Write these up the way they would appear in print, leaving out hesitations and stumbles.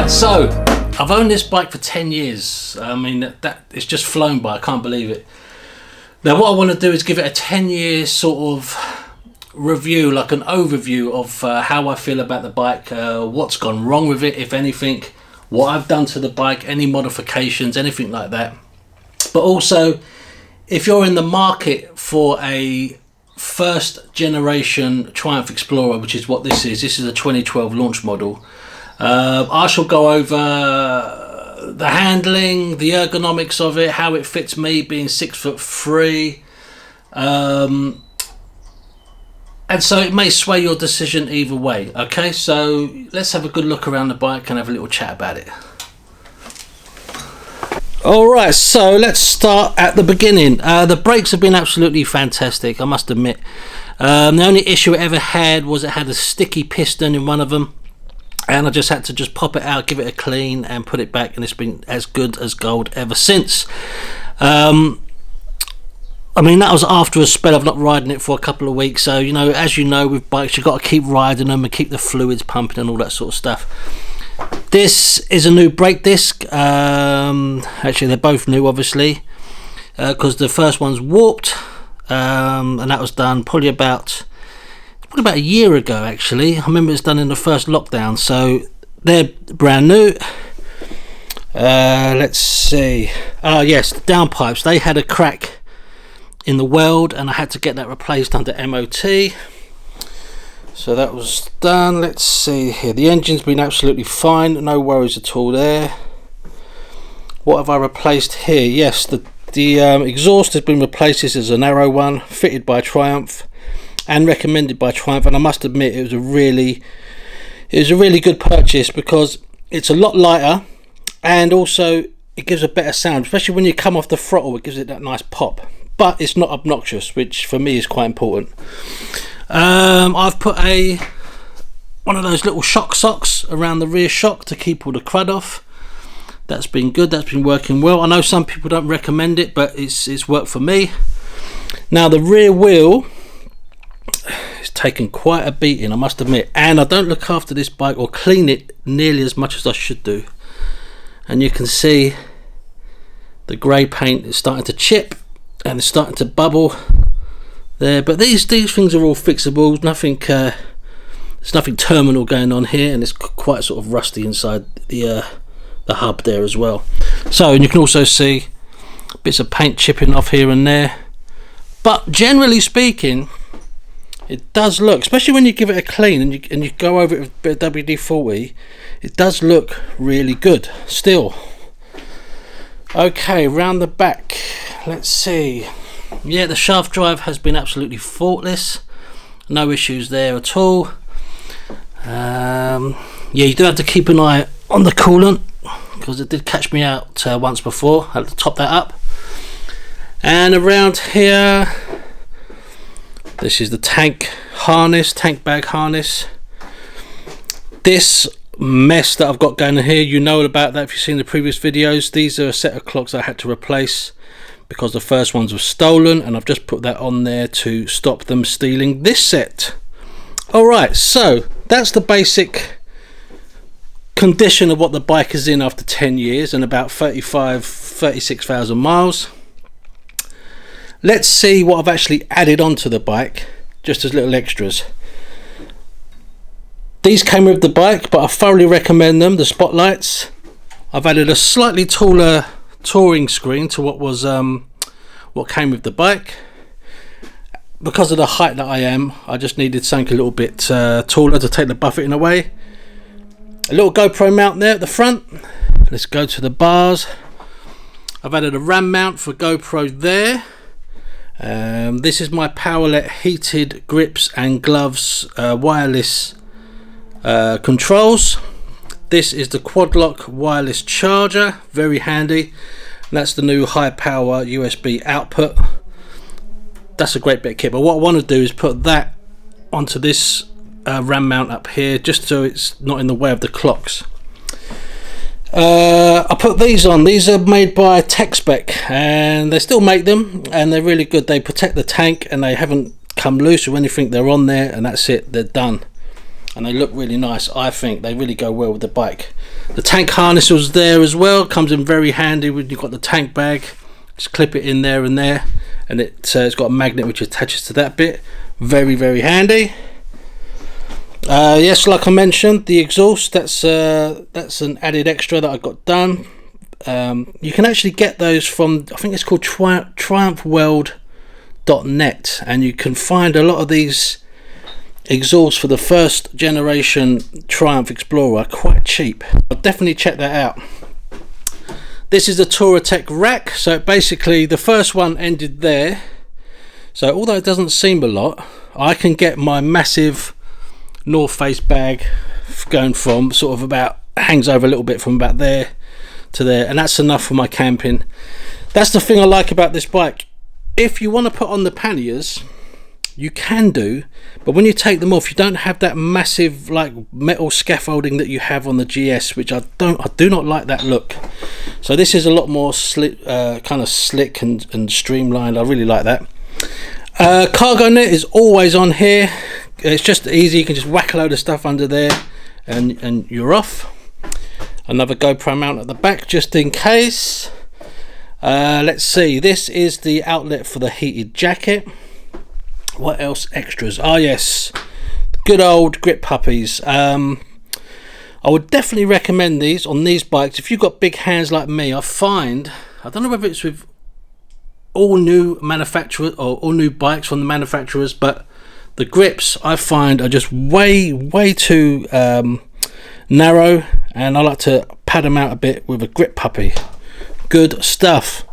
So, I've owned this bike for 10 years. I mean, that it's just flown by. I can't believe it. Now, what I want to do is give it a 10-year sort of review, like an overview of how I feel about the bike, what's gone wrong with it, if anything, what I've done to the bike, any modifications, anything like that. But also, if you're in the market for a first generation Triumph Explorer, which is what this is a 2012 launch model, I shall go over the handling, the ergonomics of it, how it fits me being 6'3", and so it may sway your decision either way. Okay, so let's have a good look around the bike and have a little chat about it. Alright, so let's start at the beginning. The brakes have been absolutely fantastic, I must admit. The only issue it ever had was it had a sticky piston in one of them, and I just had to pop it out, give it a clean and put it back, and it's been as good as gold ever since. I mean, that was after a spell of not riding it for a couple of weeks, so you know, as you know, with bikes you've got to keep riding them and keep the fluids pumping and all that sort of stuff. This is a new brake disc. Actually they're both new, obviously, because the first one's warped, and that was done probably about a year ago. Actually, I remember it's done in the first lockdown, so they're brand new. Let's see. Yes, the downpipes, they had a crack in the weld and I had to get that replaced under MOT, so that was done. Let's see here, the engine's been absolutely fine, no worries at all there. What have I replaced here? Yes, the exhaust has been replaced. This is an Arrow one, fitted by Triumph and recommended by Triumph, and I must admit it was a really good purchase, because it's a lot lighter and also it gives a better sound, especially when you come off the throttle. It gives it that nice pop, but it's not obnoxious, which for me is quite important. I've put one of those little shock socks around the rear shock to keep all the crud off. That's been good, that's been working well. I know some people don't recommend it, but it's worked for me. Now the rear wheel, it's taken quite a beating, I must admit, and I don't look after this bike or clean it nearly as much as I should do. And you can see the grey paint is starting to chip and it's starting to bubble there, but these things are all fixable. There's nothing terminal going on here, and it's quite sort of rusty inside the hub there as well. So, and you can also see bits of paint chipping off here and there, but generally speaking it does look, especially when you give it a clean and you go over it with a bit of WD-40, it does look really good still. Okay, round the back, let's see. Yeah, the shaft drive has been absolutely faultless, no issues there at all. Yeah, you do have to keep an eye on the coolant, because it did catch me out once before. I had to top that up. And around here, this is the tank bag harness. This mess that I've got going on here, you know about that if you've seen the previous videos. These are a set of clocks I had to replace because the first ones were stolen, and I've just put that on there to stop them stealing this set. Alright, so that's the basic condition of what the bike is in after 10 years and about 36,000 miles. Let's see what I've actually added onto the bike, just as little extras. These came with the bike, but I thoroughly recommend them. The spotlights. I've added a slightly taller touring screen to what came with the bike. Because of the height that I am, I just needed something a little bit taller to take the buffeting away. A little GoPro mount there at the front. Let's go to the bars. I've added a RAM mount for GoPro there. This is my Powerlet heated grips and gloves wireless controls. This is the quad lock wireless charger, very handy. And that's the new high power USB output. That's a great bit of kit, but what I want to do is put that onto this RAM mount up here, just so it's not in the way of the clocks. I put these on. These are made by Tech Spec, and they still make them, and they're really good. They protect the tank and they haven't come loose or anything. They're on there and that's it, they're done. and they look really nice. I think they really go well with the bike. The tank harness was there as well, comes in very handy when you've got the tank bag. Just clip it in there, and it's got a magnet which attaches to that bit. Very, very handy. Yes, like I mentioned, the exhaust, that's an added extra that I got done. You can actually get those from, I think it's called triumphworld.net, and you can find a lot of these exhausts for the first generation Triumph Explorer quite cheap. I'll definitely check that out. This is the Touratech rack. So basically the first one ended there, so although it doesn't seem a lot, I can get my massive North Face bag going from sort of about, hangs over a little bit from about there to there, and that's enough for my camping. That's the thing I like about this bike. If you want to put on the panniers, you can do, but when you take them off, you don't have that massive like metal scaffolding that you have on the GS, which I do not like that look. So this is a lot more slick, kind of slick and streamlined. I really like that. Cargo net is always on here. It's just easy, you can just whack a load of stuff under there and you're off. Another GoPro mount at the back just in case. Let's see, this is the outlet for the heated jacket. What else extras? Oh yes, good old grip puppies. I would definitely recommend these on these bikes if you've got big hands like me. I don't know whether it's with all new manufacturers or all new bikes from the manufacturers, but the grips I find are just way too narrow, and I like to pad them out a bit with a grip puppy. Good stuff.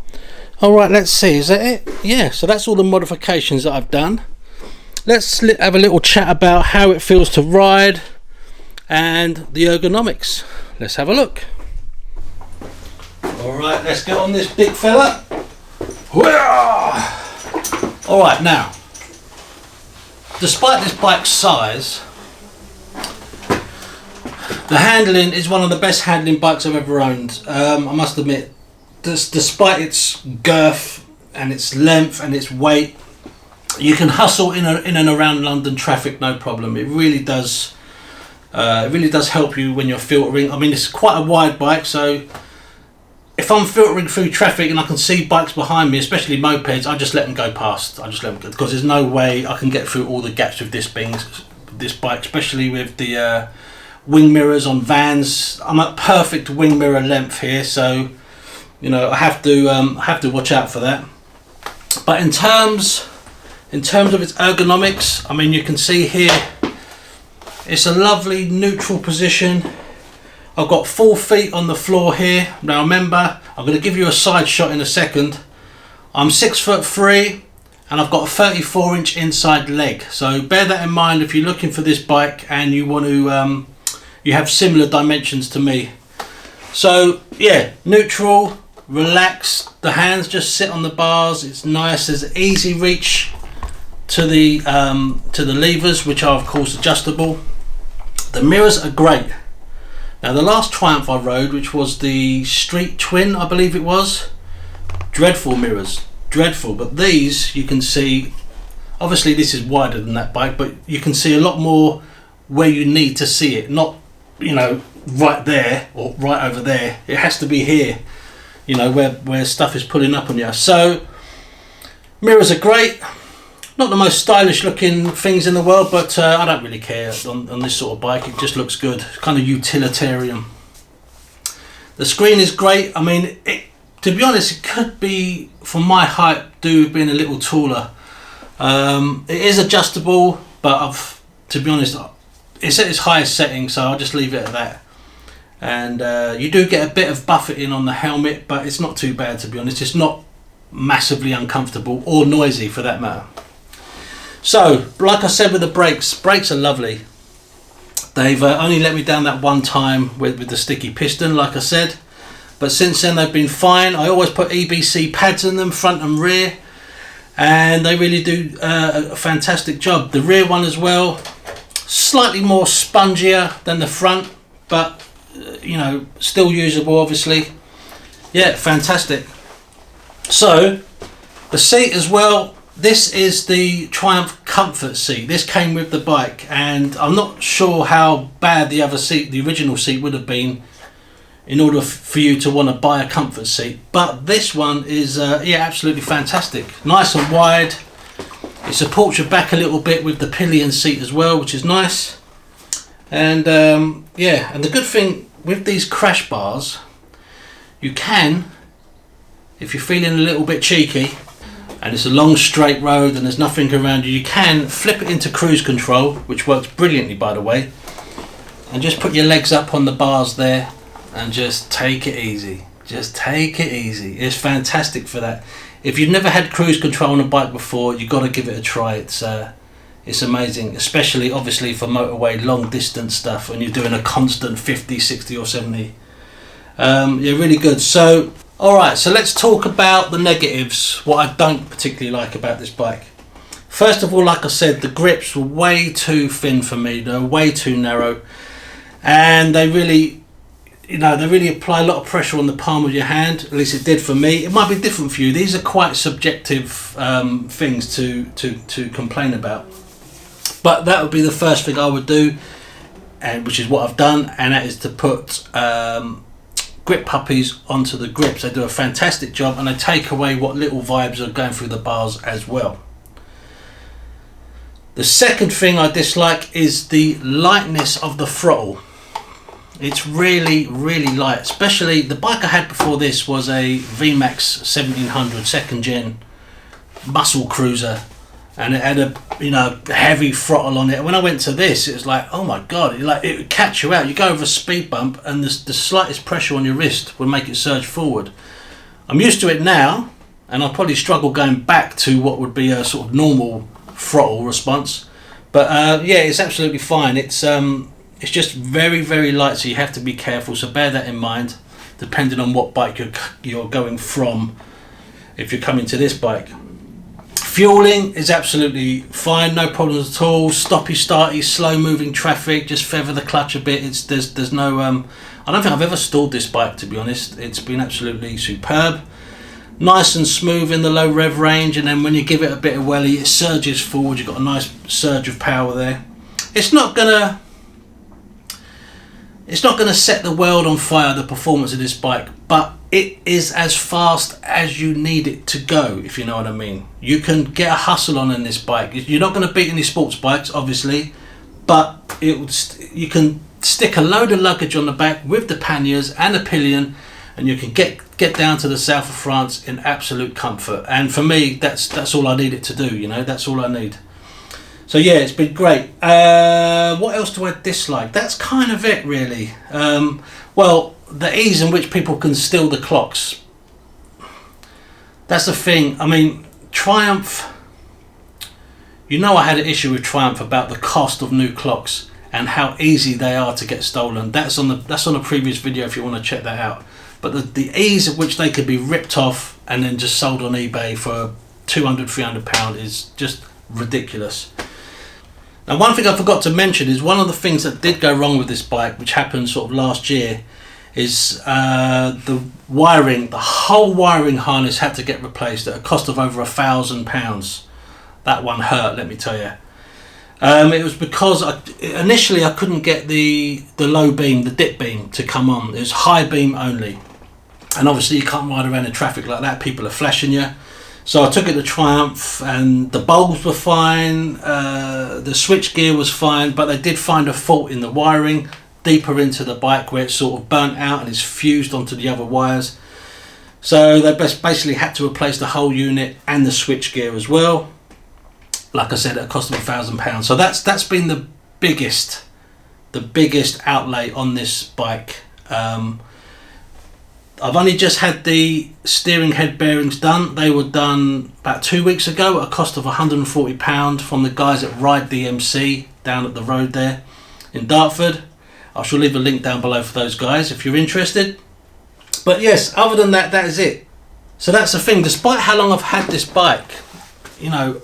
Alright, let's see, is that it? Yeah, so that's all the modifications that I've done. Let's have a little chat about how it feels to ride and the ergonomics. Let's have a look. Alright, let's get on this big fella. Alright, now, despite this bike's size, the handling is one of the best handling bikes I've ever owned. I must admit, despite its girth and its length and its weight, you can hustle in and around London traffic no problem. It really does help you when you're filtering. I mean, it's quite a wide bike, so if I'm filtering through traffic and I can see bikes behind me, especially mopeds, I just let them go past. I just let them go, because there's no way I can get through all the gaps with this bike, especially with the wing mirrors on vans. I'm at perfect wing mirror length here, so you know I have to watch out for that. But in terms of its ergonomics, I mean, you can see here it's a lovely neutral position. I've got 4 feet on the floor here. Now remember, I'm going to give you a side shot in a second. I'm 6'3" and I've got a 34-inch inside leg. So bear that in mind if you're looking for this bike and you want to, you have similar dimensions to me. So yeah, neutral, relaxed. The hands just sit on the bars. It's nice. There's easy reach to the levers, which are of course adjustable. The mirrors are great. Now the last Triumph I rode, which was the Street Twin, I believe it was, dreadful mirrors, dreadful. But these, you can see, obviously this is wider than that bike, but you can see a lot more where you need to see it, not, you know, right there or right over there. It has to be here, you know, where stuff is pulling up on you. So mirrors are great. Not the most stylish looking things in the world, but I don't really care on this sort of bike. It just looks good, kind of utilitarian. The screen is great. I mean, to be honest, it could be, for my height, do being a little taller. It is adjustable, but to be honest, it's at its highest setting, so I'll just leave it at that. And you do get a bit of buffeting on the helmet, but it's not too bad, to be honest. It's not massively uncomfortable or noisy for that matter. So, like I said with the brakes are lovely. They've only let me down that one time with the sticky piston, like I said. But since then they've been fine. I always put EBC pads in them, front and rear. And they really do a fantastic job. The rear one as well, slightly more spongier than the front. But, you know, still usable obviously. Yeah, fantastic. So, the seat as well. This is the Triumph comfort seat. This came with the bike, and I'm not sure how bad the other seat, the original seat, would have been in order for you to want to buy a comfort seat. But this one is yeah, absolutely fantastic. Nice and wide. It supports your back a little bit with the pillion seat as well, which is nice. And yeah, and the good thing with these crash bars, you can, if you're feeling a little bit cheeky and it's a long straight road and there's nothing around you, you can flip it into cruise control, which works brilliantly by the way, and just put your legs up on the bars there and just take it easy. Just take it easy. It's fantastic for that. If you've never had cruise control on a bike before, you've got to give it a try. It's amazing, especially obviously for motorway long distance stuff when you're doing a constant 50, 60 or 70. Yeah, really good. So alright, so let's talk about the negatives, what I don't particularly like about this bike. First of all, like I said, the grips were way too thin for me. They're way too narrow, and they really, you know, they really apply a lot of pressure on the palm of your hand. At least it did for me. It might be different for you. These are quite subjective things to complain about. But that would be the first thing I would do, and which is what I've done, and that is to put grip puppies onto the grips. They do a fantastic job, and they take away what little vibes are going through the bars as well. The second thing I dislike is the lightness of the throttle. It's really, really light. Especially the bike I had before this was a VMAX 1700 second gen muscle cruiser, and it had a, you know, heavy throttle on it. When I went to this, it was like, oh my god, it would catch you out. You go over a speed bump and the slightest pressure on your wrist would make it surge forward. I'm used to it now, and I'll probably struggle going back to what would be a sort of normal throttle response. But yeah, it's absolutely fine. It's just very, very light, so you have to be careful. So bear that in mind, depending on what bike you're going from. If you're coming to this bike, fueling is absolutely fine, no problems at all. Stoppy starty, slow moving traffic, just feather the clutch a bit. There's no I don't think I've ever stalled this bike, to be honest. It's been absolutely superb. Nice and smooth in the low rev range, and then when you give it a bit of welly, it surges forward. You've got a nice surge of power there. It's not gonna set the world on fire, the performance of this bike, but it is as fast as you need it to go, if you know what I mean. You can get a hustle on in this bike. You're not going to beat any sports bikes, obviously, but you can stick a load of luggage on the back with the panniers and a pillion, and you can get down to the south of France in absolute comfort. And for me, that's all I need it to do, you know, that's all I need. So yeah, it's been great. What else do I dislike? That's kind of it, really. Well, the ease in which people can steal the clocks. That's the thing. I mean, Triumph, you know, I had an issue with Triumph about the cost of new clocks and how easy they are to get stolen. That's on a previous video if you want to check that out. But the ease at which they could be ripped off and then just sold on eBay for £200-300 is just ridiculous. Now, one thing I forgot to mention is one of the things that did go wrong with this bike, which happened sort of last year, is the wiring. The whole wiring harness had to get replaced at a cost of over £1,000. That one hurt, let me tell you. It was because initially I couldn't get the low beam, the dip beam, to come on. It was high beam only, and obviously you can't ride around in traffic like that. People are flashing you. So I took it to Triumph, and the bulbs were fine, the switch gear was fine, but they did find a fault in the wiring deeper into the bike where it's sort of burnt out and it's fused onto the other wires. So they basically had to replace the whole unit and the switch gear as well. Like I said, at a cost of £1,000. So that's been the biggest outlay on this bike. I've only just had the steering head bearings done. They were done about 2 weeks ago at a cost of £140 from the guys at Ride DMC down at the road there in Dartford. I shall leave a link down below for those guys if you're interested. But yes, other than that, that is it. So that's the thing. Despite how long I've had this bike, you know,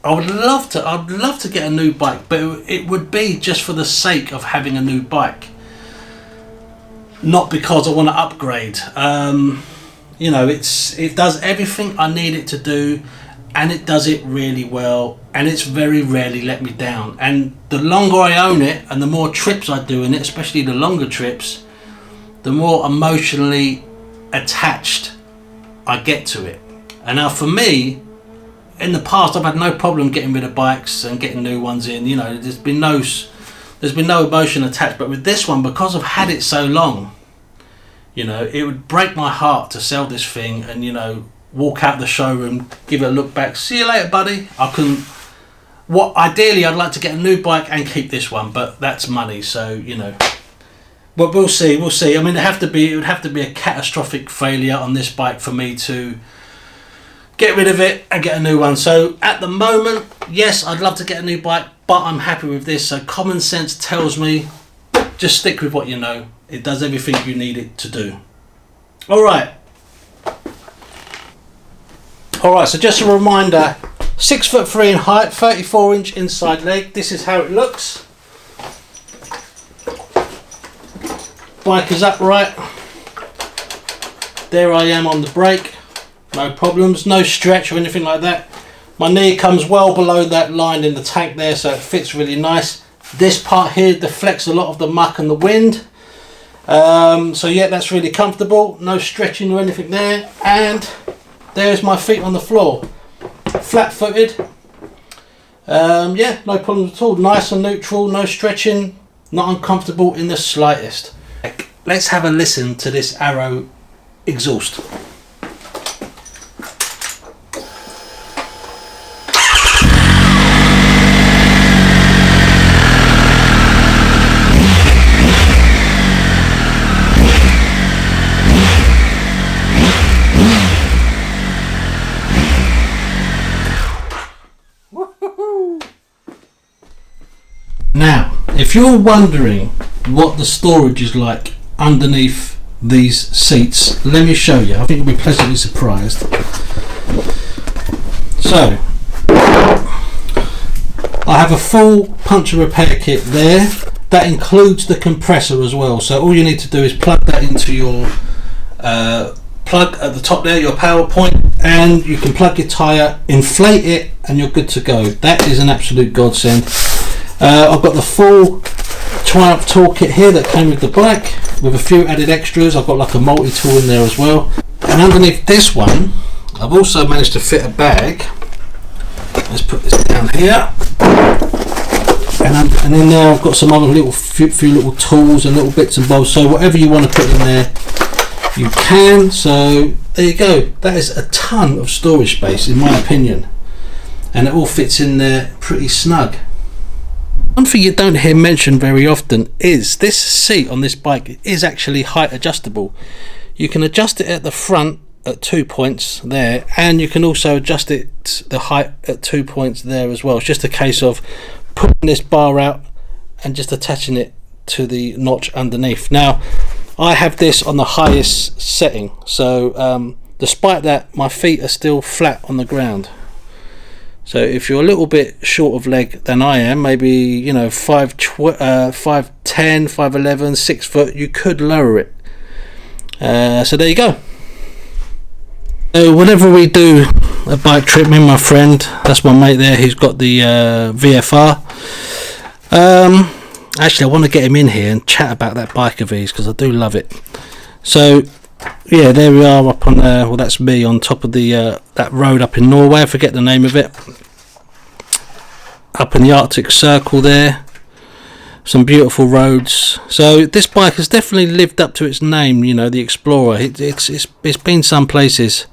I'd love to get a new bike, but it would be just for the sake of having a new bike. Not because I want to upgrade. You know, it does everything I need it to do, and it does it really well, and it's very rarely let me down. And the longer I own it and the more trips I do in it, especially the longer trips, the more emotionally attached I get to it. And now for me, in the past I've had no problem getting rid of bikes and getting new ones in, you know, there's been no emotion attached. But with this one, because I've had it so long, you know, it would break my heart to sell this thing and, you know, walk out the showroom, give it a look back, see you later buddy. I couldn't. Ideally I'd like to get a new bike and keep this one, but that's money, so, you know. But we'll see. I mean, it would have to be a catastrophic failure on this bike for me to get rid of it and get a new one. So at the moment, yes, I'd love to get a new bike, but I'm happy with this. So common sense tells me just stick with what you know. It does everything you need it to do. All right, so just a reminder, 6'3" in height, 34-inch inside leg. This is how it looks. Bike is upright. There I am on the brake. No problems, no stretch or anything like that. My knee comes well below that line in the tank there, so it fits really nice. This part here deflects a lot of the muck and the wind. So yeah, that's really comfortable. No stretching or anything there. And there's my feet on the floor. Flat footed. Yeah, no problems at all. Nice and neutral, no stretching, not uncomfortable in the slightest. Let's have a listen to this Arrow exhaust. Now, if you're wondering what the storage is like underneath these seats, let me show you. I think you'll be pleasantly surprised. So, I have a full puncture repair kit there. That includes the compressor as well. So all you need to do is plug that into your plug at the top there, your power point, and you can plug your tyre, inflate it, and you're good to go. That is an absolute godsend. I've got the full Triumph toolkit here that came with the bike, with a few added extras. I've got like a multi-tool in there as well. And underneath this one, I've also managed to fit a bag. Let's put this down here. And in there I've got some other few little tools and little bits and bobs. So whatever you want to put in there, you can. So there you go. That is a ton of storage space in my opinion. And it all fits in there pretty snug. One thing you don't hear mentioned very often is this seat on this bike is actually height adjustable. You can adjust it at the front at 2 points there, and you can also adjust it the height at 2 points there as well. It's just a case of pulling this bar out and just attaching it to the notch underneath. Now I have this on the highest setting, so despite that my feet are still flat on the ground. So if you're a little bit short of leg than I am, maybe, you know, 5'10", 5'11", 6 foot, you could lower it. So there you go. So whenever we do a bike trip, me and my friend, that's my mate there, he's got the VFR. Actually, I want to get him in here and chat about that bike of his, because I do love it. So yeah, there we are up on well, that's me on top of the that road up in Norway. I forget the name of it. Up in the Arctic Circle there, some beautiful roads. So this bike has definitely lived up to its name, you know, the Explorer. It's been some places,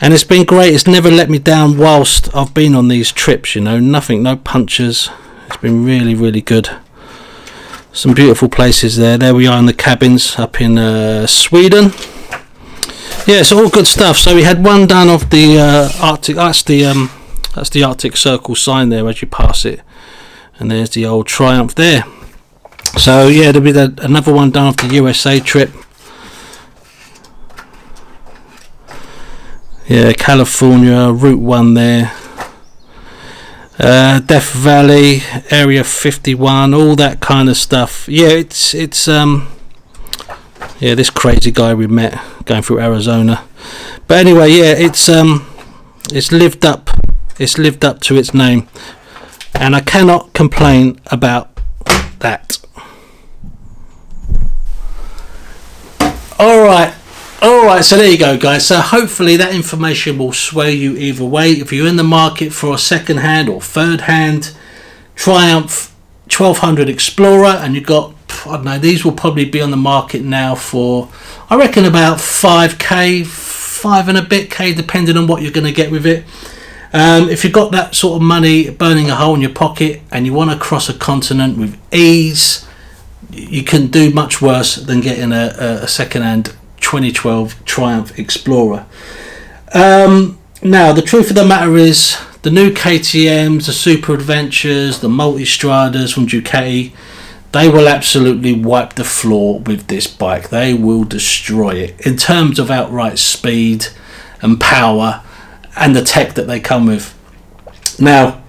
and it's been great. It's never let me down whilst I've been on these trips, you know. Nothing, no punctures. It's been really, really good. Some beautiful places there. There we are in the cabins up in Sweden. Yeah, it's all good stuff. So we had one done of the Arctic. That's the Arctic Circle sign there as you pass it, and there's the old Triumph there. So yeah, there'll be another one done of the USA trip. Yeah, California, Route 1 there. Death Valley, Area 51, all that kind of stuff. Yeah, it's yeah, this crazy guy we met going through Arizona. But anyway, yeah, it's lived up It's lived up to its name, and I cannot complain about that. Alright, so there you go, guys. So hopefully that information will sway you either way. If you're in the market for a second hand or third hand Triumph 1200 Explorer, and you've got, I don't know, these will probably be on the market now for, I reckon, about 5k, 5 and a bit k, depending on what you're going to get with it. If you've got that sort of money burning a hole in your pocket and you want to cross a continent with ease, you can do much worse than getting a second-hand 2012 Triumph Explorer. Now, the truth of the matter is, the new KTMs, the Super Adventures, the Multistradas from Ducati, they will absolutely wipe the floor with this bike. They will destroy it in terms of outright speed and power and the tech that they come with. Now,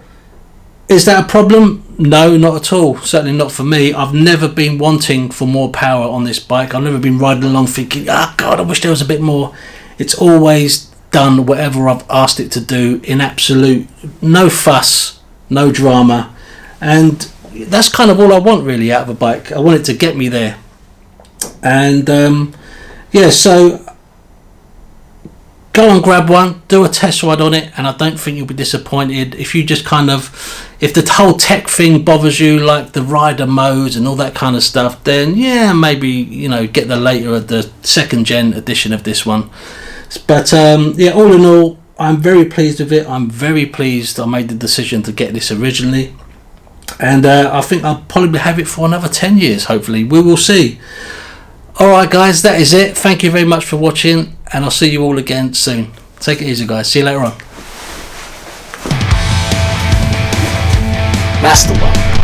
is that a problem? No, not at all. Certainly not for me. I've never been wanting for more power on this bike. I've never been riding along thinking, oh God, I wish there was a bit more. It's always done whatever I've asked it to do in absolute no fuss, no drama, and that's kind of all I want really out of a bike. I want it to get me there. And yeah, so go and grab one, do a test ride on it, and I don't think you'll be disappointed. If you just kind of, if the whole tech thing bothers you, like the rider modes and all that kind of stuff, then yeah, maybe, you know, get the later, the second gen edition of this one. But yeah, all in all, I'm very pleased with it. I'm very pleased I made the decision to get this originally, and I think I'll probably have it for another 10 years, hopefully. We will see. Alright guys, that is it. Thank you very much for watching, and I'll see you all again soon. Take it easy, guys. See you later on. That's the one.